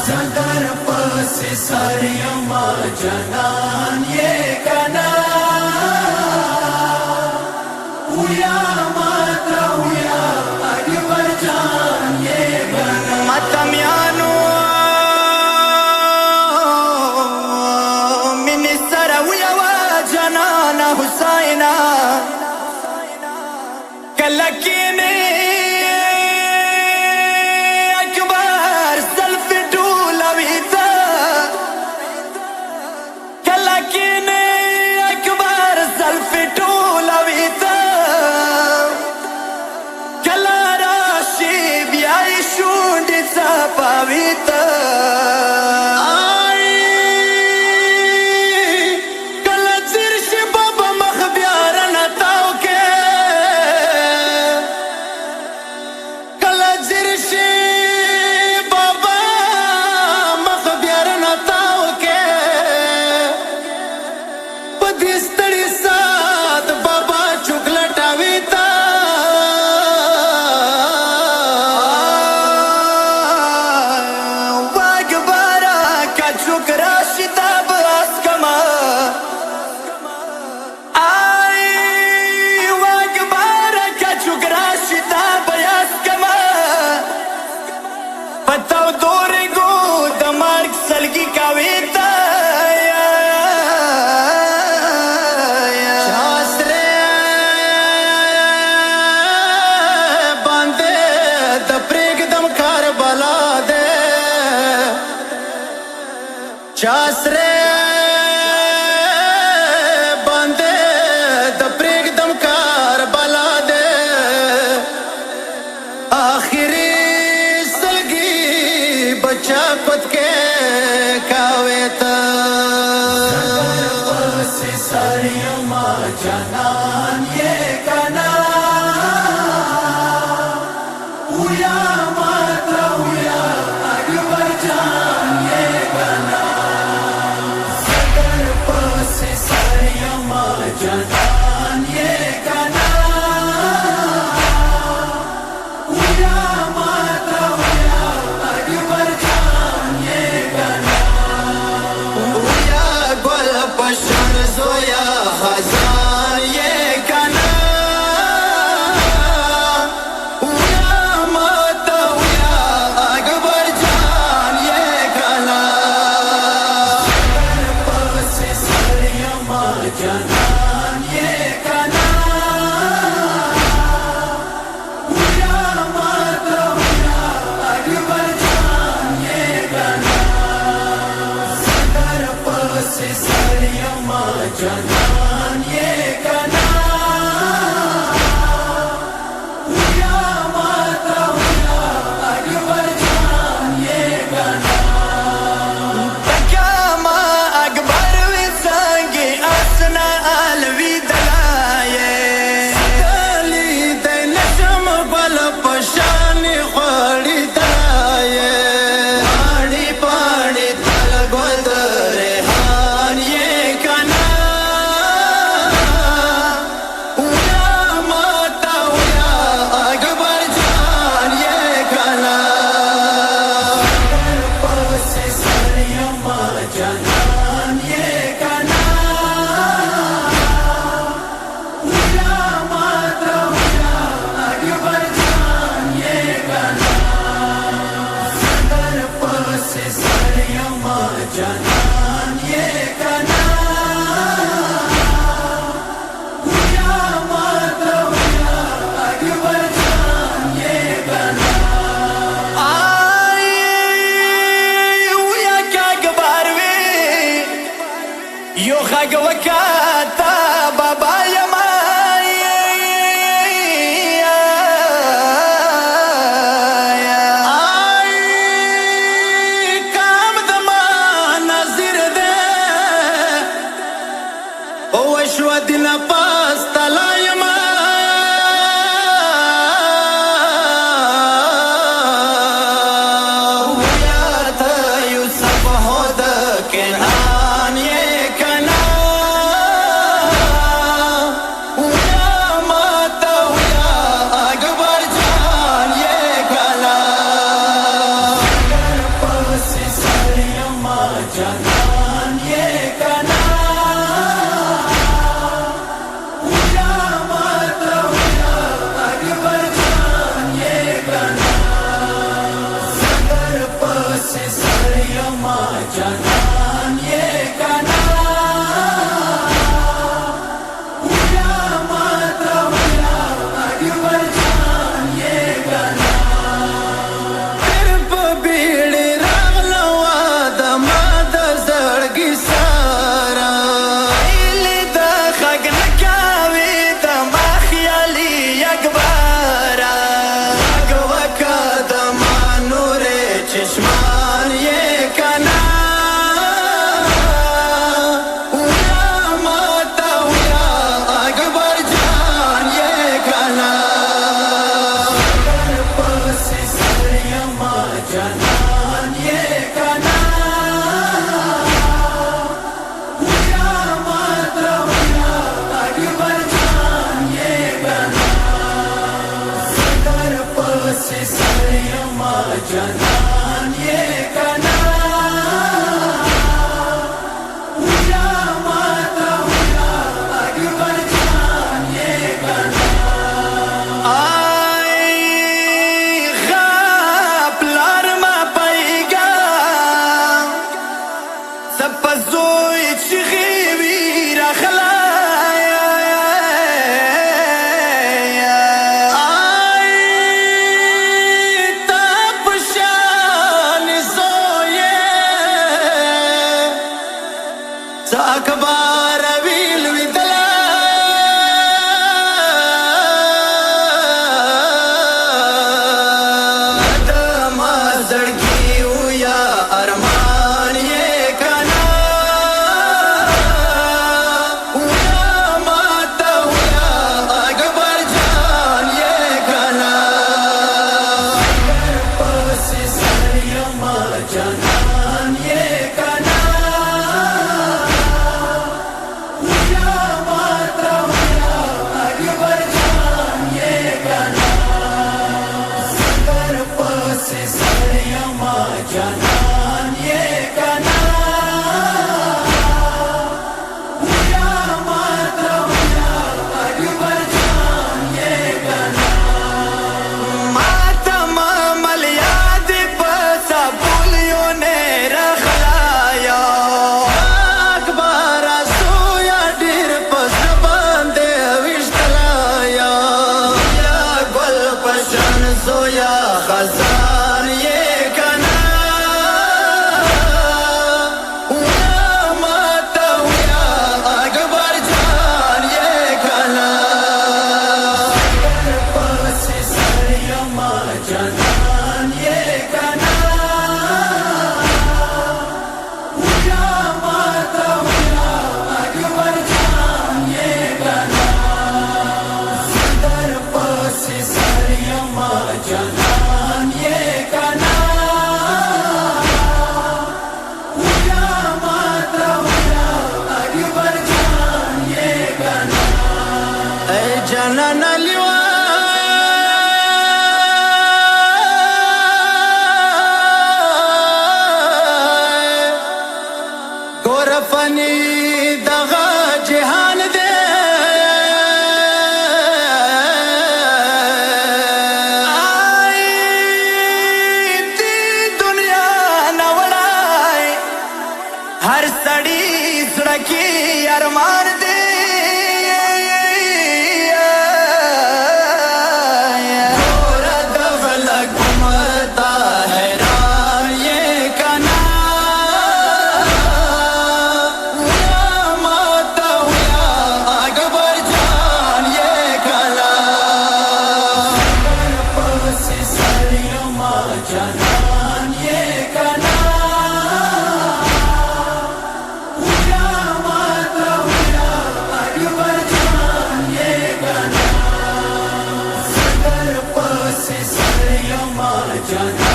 सदर पस सरियमा जनान ये कना हुया माता हुया अकबर जान ये बना मतम्यानो मिनिसर हुया वा जनाना हुसैना कलकीने शास्त्रे बांधे दप्रेग दमकार बला दे आखिरी सलगी बच्चा पत के कावेता सरियमा जनान ये कना हुया माता हुया अकबर जान ये कना जनान ये कना हुया माता हुया अकबर जान ये कना हुया गोल पशर जोया खजान ये कना हुया माता हुया अकबर जान ये कना सरियमा जनान ये कना हुया माता हुया अकबर जान ये कना सदर पस सरियमा जनान ये कना हुया माता हुया अकबर जान ये कना तकामा अकबर विसंगी असना अलवी दलाये दली दैनशम बल पशानी खोड़ी दलाये पानी पानी तल गोद रेहान ये कना हुया माता हुया अकबर जान ये कना सरियमा जनान ये कना हुया माता हुया अकबर जान ये कना सदर पस सरियमा जनान ये कना हुया माता हुया अकबर जान ये कना यो खग वकाता बाबा काम दमा नजर दे ओ अश्वदिन पास तलायमा हुया था यूसुफ होद के नान ये कना हुया माता हुया अकबर जान ये कना पस से सरियमा जनान ये गाना हुया माता हुया अकबर जान ये गाना फिर बीड़ रागलवा दमाद जड़गी सारा इली दा खगन कावी दमा ख्याली अकबरा अगवका दमा नूरे चश्मान ये कना हुया माता हुया अकबर जान ये कना से सरियमा जनान ये गाना हुया माता हुया अकबर जान ये गाना से सरियमा जनान ये गाना हुया माता हुया अकबर जान ये गाना आई गापलार मा पैगा सपजोई चिगीवी रखलाया आई तपशान सोये अखबार वील विदला दमा जड़गी हुया अरमान ये कना हुया माता हुया अकबर जान ये कना से सरियमा जनान ये गाना हुया माता हुया अकबर जान ये गाना से सरियमा जनान ये गाना हुया माता हुया अकबर जान ये गाना मातम मलियाद पसा पुलियों ने रखलाया अकबर सोया डीर पस बंदे विश्तलाया या गुल पशन सोया खजान ये कना हुया माता हुया अकबर जान ये कना से सरियमा जनान ये गाना हुया माता हुया अकबर जान ये गाना से सरियमा जनान ये गाना हुया माता हुया अकबर जान ये गाना ऐ जनन लिवा गोरफनी दगा जहान दे आई ती दुनिया नवड़ाए हर सड़ी सड़की अरमान दे गोरा दफल घुमता हैरान ये कना हुया माता हुया अकबर जान ये कना से सरियमा जनान ये गाना हुया माता हुया अकबर जान ये गाना से सरियमा जनान